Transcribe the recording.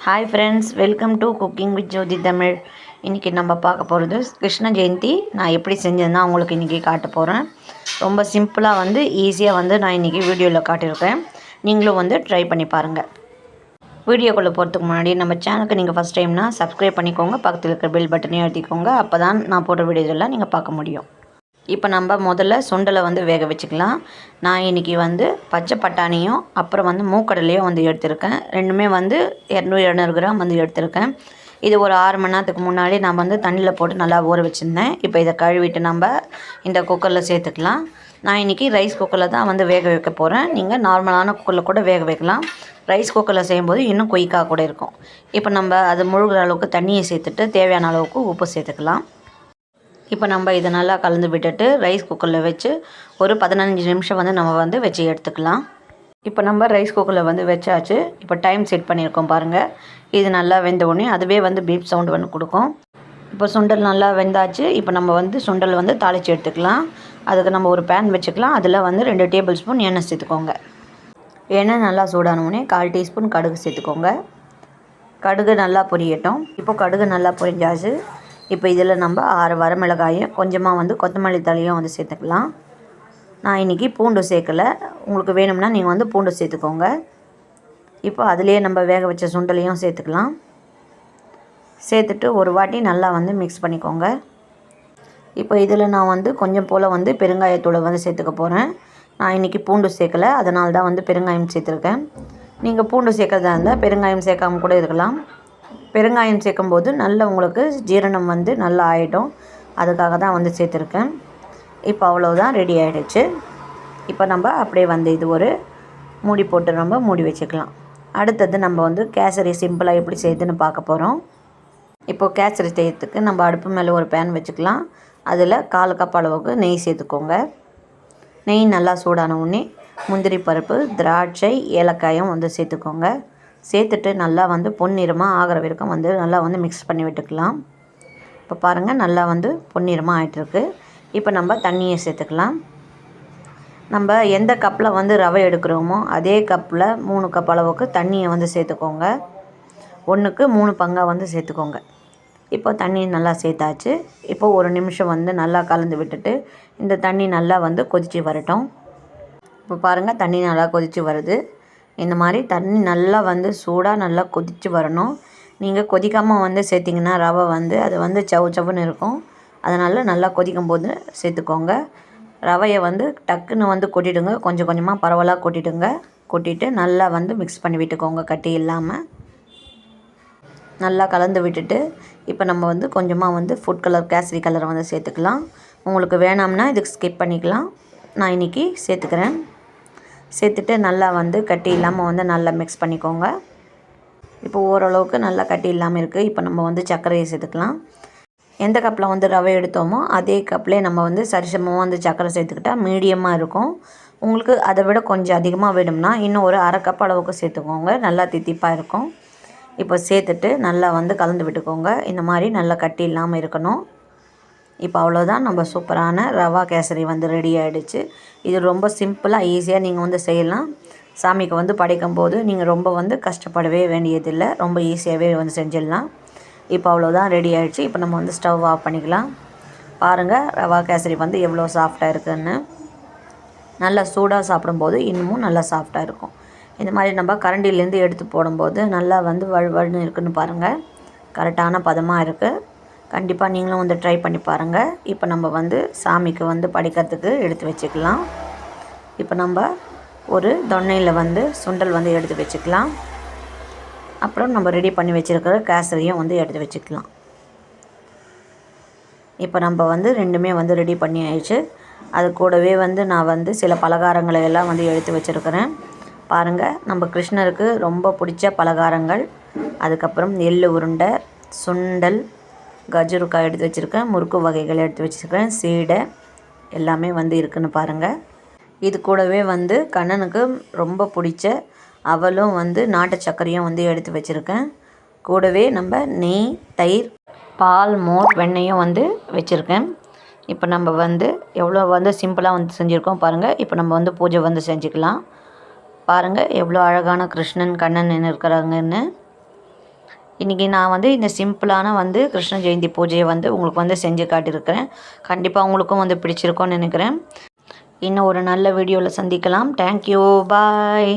Hi friends, welcome to cooking with Jothi Tamil. இன்றைக்கி நம்ம பார்க்க போகிறது கிருஷ்ண ஜெயந்தி நான் எப்படி செஞ்சேன்னா உங்களுக்கு இன்றைக்கி காட்ட போகிறேன். ரொம்ப சிம்பிளாக ஈஸியாக நான் இன்றைக்கி வீடியோவில் காட்டியிருக்கேன். நீங்களும் ட்ரை பண்ணி பாருங்கள். வீடியோக்குள்ளே போகிறதுக்கு முன்னாடி நம்ம சேனலுக்கு நீங்கள் ஃபஸ்ட் டைம்னா சப்ஸ்கிரைப் பண்ணிக்கோங்க. பக்கத்தில் இருக்கிற பெல் பட்டனையும் அழுத்திக்கோங்க. அப்போ தான் நான் போடுற வீடியோஸெல்லாம் நீங்கள் பார்க்க முடியும். இப்போ நம்ம முதல்ல சுண்டலை வேக வச்சுக்கலாம். நான் இன்றைக்கி பச்சை பட்டாணியும் அப்புறம் மூக்கடலையும் எடுத்திருக்கேன். ரெண்டுமே 200 கிராம் எடுத்திருக்கேன். இது ஒரு 6 மணி நேரத்துக்கு முன்னாடி நான் தண்ணியில் போட்டு நல்லா ஊற வச்சுருந்தேன். இப்போ இதை கழுவிட்டு நம்ம இந்த குக்கரில் சேர்த்துக்கலாம். நான் இன்றைக்கி ரைஸ் குக்கரில் தான் வேக வைக்க போகிறேன். நீங்கள் நார்மலான குக்கரில் கூட வேக வைக்கலாம். ரைஸ் குக்கரில் செய்யும்போது இன்னும் குயிக்காக கூட இருக்கும். இப்போ நம்ம அது முழுகிற அளவுக்கு தண்ணியை சேர்த்துட்டு தேவையான அளவுக்கு உப்பு சேர்த்துக்கலாம். இப்போ நம்ம இதை நல்லா கலந்து விட்டுட்டு ரைஸ் குக்கரில் வச்சு ஒரு 15 நிமிஷம் நம்ம வச்சு எடுத்துக்கலாம். இப்போ நம்ம ரைஸ் குக்கரில் வச்சாச்சு. இப்போ டைம் செட் பண்ணியிருக்கோம் பாருங்கள். இது நல்லா வெந்த உடனே அதுவே பீப் சவுண்டு கொடுக்கும். இப்போ சுண்டல் நல்லா வெந்தாச்சு. இப்போ நம்ம சுண்டல் தாளித்து எடுத்துக்கலாம். அதுக்கு நம்ம ஒரு பேன் வச்சுக்கலாம். அதில் 2 டேபிள் ஸ்பூன் எண்ணெய் சேர்த்துக்கோங்க. எண்ணெய் நல்லா சூடானவுடனே 1/4 டீஸ்பூன் கடுகு சேர்த்துக்கோங்க. கடுகு நல்லா பொரியட்டும். இப்போ கடுகு நல்லா பொரிஞ்சாச்சு. இப்போ இதில் நம்ம 6 வரமிளகாயும் கொஞ்சமாக கொத்தமல்லி தழையும் சேர்த்துக்கலாம். நான் இன்றைக்கி பூண்டு சேர்க்கலை. உங்களுக்கு வேணும்னா நீங்கள் பூண்டு சேர்த்துக்கோங்க. இப்போ அதிலே நம்ம வேக வச்ச சுண்டலையும் சேர்த்துக்கலாம். சேர்த்துட்டு ஒரு வாட்டி நல்லா மிக்ஸ் பண்ணிக்கோங்க. இப்போ இதில் நான் கொஞ்சம் போல் பெருங்காயத்தூளை சேர்த்துக்க போகிறேன். நான் இன்றைக்கி பூண்டு சேர்க்கலை, அதனால தான் பெருங்காயம் சேர்த்துருக்கேன். நீங்கள் பூண்டு சேர்க்கறதா இருந்தால் பெருங்காயம் சேர்க்காம கூட இருக்கலாம். பெருங்காயம் சேர்க்கும்போது நல்ல உங்களுக்கு ஜீரணம் நல்லா ஆகிடும். அதுக்காக தான் சேர்த்துருக்கேன். இப்போ அவ்வளோதான், ரெடி ஆகிடுச்சு. இப்போ நம்ம அப்படியே இது ஒரு மூடி போட்டு நம்ம மூடி வச்சுக்கலாம். அடுத்தது நம்ம கேசரி சிம்பிளாக எப்படி செய்யுதுன்னு பார்க்க போகிறோம். இப்போது கேசரி செய்யறதுக்கு நம்ம அடுப்பு மேலே ஒரு பேன் வச்சுக்கலாம். அதில் 1/4 கப் அளவுக்கு நெய் சேர்த்துக்கோங்க. நெய் நல்லா சூடான உடனே முந்திரி பருப்பு, திராட்சை, ஏலக்காயும் சேர்த்துக்கோங்க. சேர்த்துட்டு நல்லா பொன்னிறமாக ஆகிற வரைக்கும் நல்லா மிக்ஸ் பண்ணி விட்டுக்கலாம். இப்போ பாருங்கள், நல்லா பொன்னிறமாக ஆகிட்டுருக்கு. இப்போ நம்ம தண்ணியை சேர்த்துக்கலாம். நம்ம எந்த கப்பில் ரவை எடுக்கிறோமோ அதே கப்பில் 3 கப் அளவுக்கு தண்ணியை சேர்த்துக்கோங்க. 1க்கு 3 பங்காக சேர்த்துக்கோங்க. இப்போ தண்ணி நல்லா சேர்த்தாச்சு. இப்போ ஒரு நிமிஷம் நல்லா கலந்து விட்டுட்டு இந்த தண்ணி நல்லா கொதித்து வரட்டும். இப்போ பாருங்கள், தண்ணி நல்லா கொதித்து வருது. இந்த மாதிரி தண்ணி நல்லா சூடாக நல்லா கொதித்து வரணும். நீங்கள் கொதிக்காமல் சேர்த்திங்கன்னா ரவை அது சவு சவுன்னு இருக்கும். அதனால் நல்லா கொதிக்கும் போது சேர்த்துக்கோங்க. ரவையை டக்குன்னு கொட்டிடுங்க. கொஞ்சம் கொஞ்சமாக பரவலாக கொட்டிடுங்க. கொட்டிட்டு நல்லா மிக்ஸ் பண்ணி விட்டுக்கோங்க, கட்டி இல்லாமல். நல்லா கலந்து விட்டுட்டு இப்போ நம்ம கொஞ்சமாக ஃபுட் கலர், கேசரி கலரை சேர்த்துக்கலாம். உங்களுக்கு வேணாம்னா இதுக்கு ஸ்கிப் பண்ணிக்கலாம். நான் இன்றைக்கி சேர்த்துக்கிறேன். சேர்த்துட்டு நல்லா கட்டி இல்லாமல் நல்லா மிக்ஸ் பண்ணிக்கோங்க. இப்போ ஓரளவுக்கு நல்லா கட்டி இல்லாமல் இருக்குது. இப்போ நம்ம சர்க்கரையை சேர்த்துக்கலாம். எந்த கப்பில் ரவை எடுத்தோமோ அதே கப்லேயே நம்ம சரிசமமாக சர்க்கரை சேர்த்துக்கிட்டால் மீடியமாக இருக்கும். உங்களுக்கு அதை விட கொஞ்சம் அதிகமாக வேணும்னா இன்னும் ஒரு 1/2 கப் அளவுக்கு சேர்த்துக்கோங்க. நல்லா தித்திப்பாக இருக்கும். இப்போ சேர்த்துட்டு நல்லா கலந்து விட்டுக்கோங்க. இந்த மாதிரி நல்லா கட்டி இல்லாமல் இருக்கணும். இப்போ அவ்வளோதான், நம்ம சூப்பரான ரவா கேசரி ரெடி ஆகிடுச்சு. இது ரொம்ப சிம்பிளாக ஈஸியாக நீங்கள் செய்யலாம். சாமிக்கு படைக்கும் போது நீங்கள் ரொம்ப கஷ்டப்படவே வேண்டியதில்லை. ரொம்ப ஈஸியாகவே செஞ்சிடலாம். இப்போ அவ்வளோதான், ரெடி ஆகிடுச்சு. இப்போ நம்ம ஸ்டவ் ஆஃப் பண்ணிக்கலாம். பாருங்கள், ரவா கேசரி எவ்வளோ சாஃப்டாக இருக்குதுன்னு. நல்லா சூடாக சாப்பிடும்போது இன்னமும் நல்லா சாஃப்டாக இருக்கும். இந்த மாதிரி நம்ம கரண்டிலேருந்து எடுத்து போடும்போது நல்லா வழுவழுன்னு இருக்குதுன்னு பாருங்கள். கரெக்டான பதமாக இருக்குது. கண்டிப்பாக நீங்களும் ட்ரை பண்ணி பாருங்கள். இப்போ நம்ம சாமிக்கு படைக்கிறதுக்கு எடுத்து வச்சுக்கலாம். இப்போ நம்ம ஒரு தொன்னையில் சுண்டல் எடுத்து வச்சுக்கலாம். அப்புறம் நம்ம ரெடி பண்ணி வச்சுருக்கிற கேசரியும் எடுத்து வச்சுக்கலாம். இப்போ நம்ம ரெண்டுமே ரெடி பண்ணி ஆயிடுச்சு. அது கூடவே நான் சில பலகாரங்களை எல்லாம் எடுத்து வச்சுருக்கிறேன். பாருங்கள், நம்ம கிருஷ்ணருக்கு ரொம்ப பிடிச்ச பலகாரங்கள். அதுக்கப்புறம் எள்ளு உருண்டை, சுண்டல், கஜுருக்காய் எடுத்து வச்சுருக்கேன். முறுக்கு வகைகள் எடுத்து வச்சுருக்கேன். சீடை எல்லாமே இருக்குன்னு பாருங்கள். இது கூடவே கண்ணனுக்கு ரொம்ப பிடிச்ச அவலும் நாட்டு சர்க்கரையும் எடுத்து வச்சுருக்கேன். கூடவே நம்ம நெய், தயிர், பால், மோர், வெண்ணெயும் வச்சுருக்கேன். இப்போ நம்ம எவ்வளோ சிம்பிளாக செஞ்சுருக்கோம் பாருங்கள். இப்போ நம்ம பூஜை செஞ்சுக்கலாம். பாருங்கள், எவ்வளோ அழகான கிருஷ்ணன், கண்ணன் இருக்கிறாங்கன்னு. இன்றைக்கி நான் வந்து இந்த சிம்பிளான வந்து கிருஷ்ண ஜெயந்தி பூஜையை வந்து உங்களுக்கு வந்து செஞ்சு காட்டியிருக்கிறேன். கண்டிப்பாக உங்களுக்கும் வந்து பிடிச்சிருக்கோன்னு நினைக்கிறேன். இன்னும் ஒரு நல்ல வீடியோவில் சந்திக்கலாம். தேங்க்யூ, பாய்.